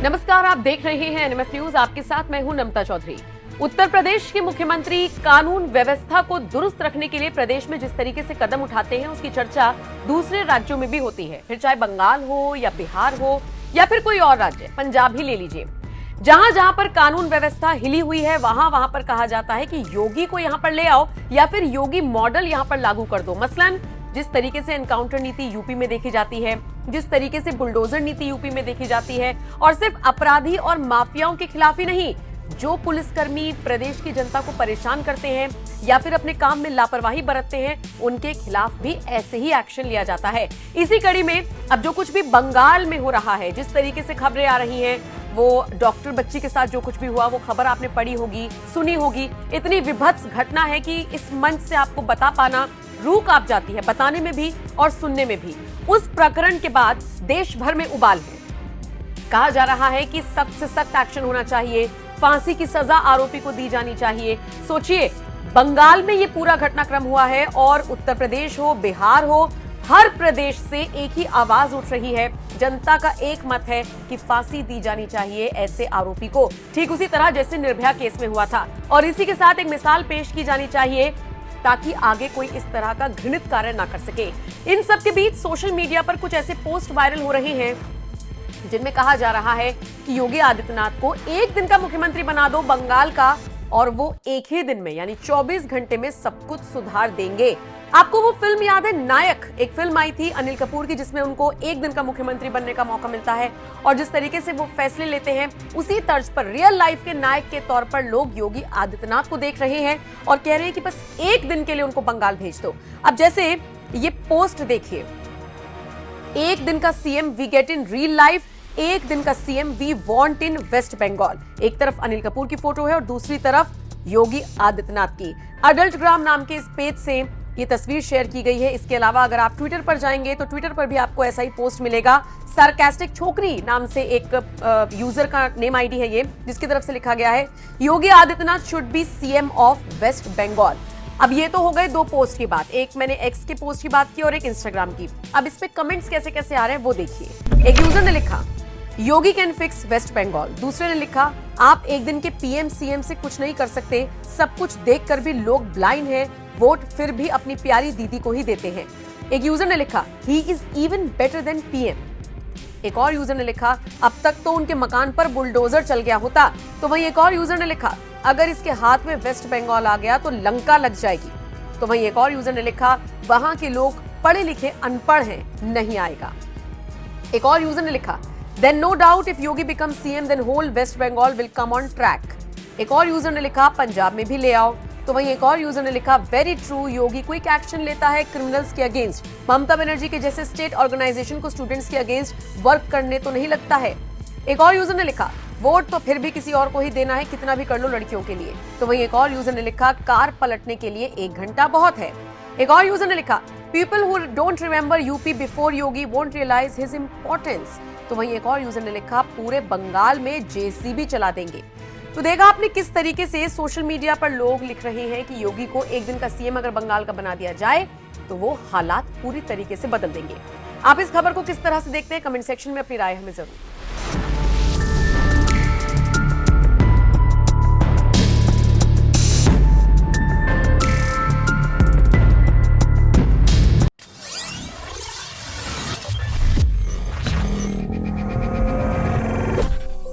नमस्कार, आप देख रहे हैं एनएमएफ न्यूज। आपके साथ मैं हूं नमता चौधरी। उत्तर प्रदेश के मुख्यमंत्री कानून व्यवस्था को दुरुस्त रखने के लिए प्रदेश में जिस तरीके से कदम उठाते हैं उसकी चर्चा दूसरे राज्यों में भी होती है, फिर चाहे बंगाल हो या बिहार हो या फिर कोई और राज्य, पंजाब ही ले लीजिए। जहां जहां पर कानून व्यवस्था हिली हुई है वहां वहां पर कहा जाता है कि योगी को यहां पर ले आओ या फिर योगी मॉडल यहां पर लागू कर दो। मसलन जिस तरीके से एनकाउंटर नीति यूपी में देखी जाती है, जिस तरीके से बुलडोजर नीति यूपी में देखी जाती है, और सिर्फ अपराधी और माफियाओं के खिलाफ ही नहीं, जो पुलिसकर्मी प्रदेश की जनता को परेशान करते हैं या फिर अपने काम में लापरवाही बरतते हैं, उनके खिलाफ भी ऐसे ही एक्शन लिया जाता है। इसी कड़ी में अब जो कुछ भी बंगाल में हो रहा है, जिस तरीके से खबरें आ रही हैं, वो डॉक्टर बच्ची के साथ जो कुछ भी हुआ वो खबर आपने पढ़ी होगी, सुनी होगी। इतनी विभत्स घटना है कि इस मंच से आपको बता पाना रूह कांप जाती है, बताने में भी और सुनने में भी। उस प्रकरण के बाद देश भर में उबाल है। कहा जा रहा है कि सख्त से सख्त एक्शन होना चाहिए, फांसी की सजा आरोपी को दी जानी चाहिए। सोचिए, बंगाल में ये पूरा घटनाक्रम हुआ है और उत्तर प्रदेश हो, बिहार हो, हर प्रदेश से एक ही आवाज उठ रही है। जनता का एक मत है कि फांसी दी जानी चाहिए ऐसे आरोपी को, ठीक उसी तरह जैसे निर्भया केस में हुआ था। और इसी के साथ एक मिसाल पेश की जानी चाहिए ताकि आगे कोई इस तरह का घृणित कार्य ना कर सके। इन सब के बीच सोशल मीडिया पर कुछ ऐसे पोस्ट वायरल हो रहे हैं जिनमें कहा जा रहा है कि योगी आदित्यनाथ को एक दिन का मुख्यमंत्री बना दो बंगाल का, और वो एक ही दिन में यानी 24 घंटे में सब कुछ सुधार देंगे। आपको वो फिल्म याद है, नायक? एक फिल्म आई थी अनिल कपूर की जिसमें उनको एक दिन का मुख्यमंत्री बनने का मौका मिलता है, और जिस तरीके से वो फैसले लेते हैं उसी तर्ज पर रियल लाइफ के नायक के तौर पर लोग योगी आदित्यनाथ को देख रहे हैं और कह रहे हैं कि बस एक दिन के लिए उनको बंगाल भेज दो। अब जैसे ये पोस्ट देखिए, एक दिन का CM we get in real life, एक दिन का CM we want in West Bengal. एक तरफ अनिल कपूर की फोटो है और दूसरी तरफ योगी आदित्यनाथ की। अडल्ट ग्राम नाम के इस पेज से ये तस्वीर शेयर की गई है। इसके अलावा अगर आप ट्विटर पर जाएंगे तो ट्विटर पर भी आपको ऐसा ही पोस्ट मिलेगा। सार्कास्टिक छोकरी नाम से एक यूजर का नेम आईडी है ये, जिसकी तरफ से लिखा गया है Yogi Adityanath should be CM of west Bengal. अब ये तो हो गए दो पोस्ट की बात, एक मैंने एक्स की पोस्ट की बात की और एक इंस्टाग्राम की। अब इस पे कमेंट्स कैसे कैसे आ रहे हैं वो देखिए। एक यूजर ने लिखा योगी कैन फिक्स वेस्ट बंगाल, दूसरे ने लिखा आप एक दिन के पीएम सीएम से कुछ नहीं कर सकते, सब कुछ देखकर भी लोग ब्लाइंड हैं, वोट फिर भी अपनी प्यारी दीदी को ही देते हैं। एक यूजर ने लिखा he is even better than PM. एक और यूजर ने लिखा अब तक तो उनके मकान पर बुलडोजर चल गया होता। तो वहीं एक और यूजर ने लिखा अगर इसके हाथ में वेस्ट बंगाल आ गया तो लंका लग जाएगी। तो वहीं एक और यूजर ने लिखा वहां के लोग पढ़े लिखे अनपढ़ हैं, नहीं आएगा। एक और यूजर ने लिखा then no doubt if Yogi becomes CM then whole West Bengal will come on track। एक और यूजर ने लिखा पंजाब में भी ले आओ। तो वहीं एक और यूजर ने लिखा वेरी ट्रू, योगी क्विक एक्शन लेता है क्रिमिनल्स के अगेंस्ट, ममता बनर्जी के जैसे स्टेट ऑर्गेनाइजेशन को स्टूडेंट्स के अगेंस्ट वर्क करने तो नहीं लगता है। एक और यूजर ने लिखा वोट तो फिर भी किसी और को ही देना है, कितना भी कर लो लड़कियों के लिए। तो वहीं एक और यूजर ने लिखा कार पलटने के लिए 1 घंटा बहुत है। एक और यूजर ने लिखा people who don't remember UP before Yogi won't realise his importance. तो वहीं एक और यूजर ने लिखा पूरे बंगाल में जेसीबी चला देंगे। तो देखा आपने किस तरीके से सोशल मीडिया पर लोग लिख रहे हैं कि योगी को एक दिन का सीएम अगर बंगाल का बना दिया जाए तो वो हालात पूरी तरीके से बदल देंगे। आप इस खबर को किस तरह से देखते हैं, कमेंट सेक्शन में अपनी राय हमें जरूर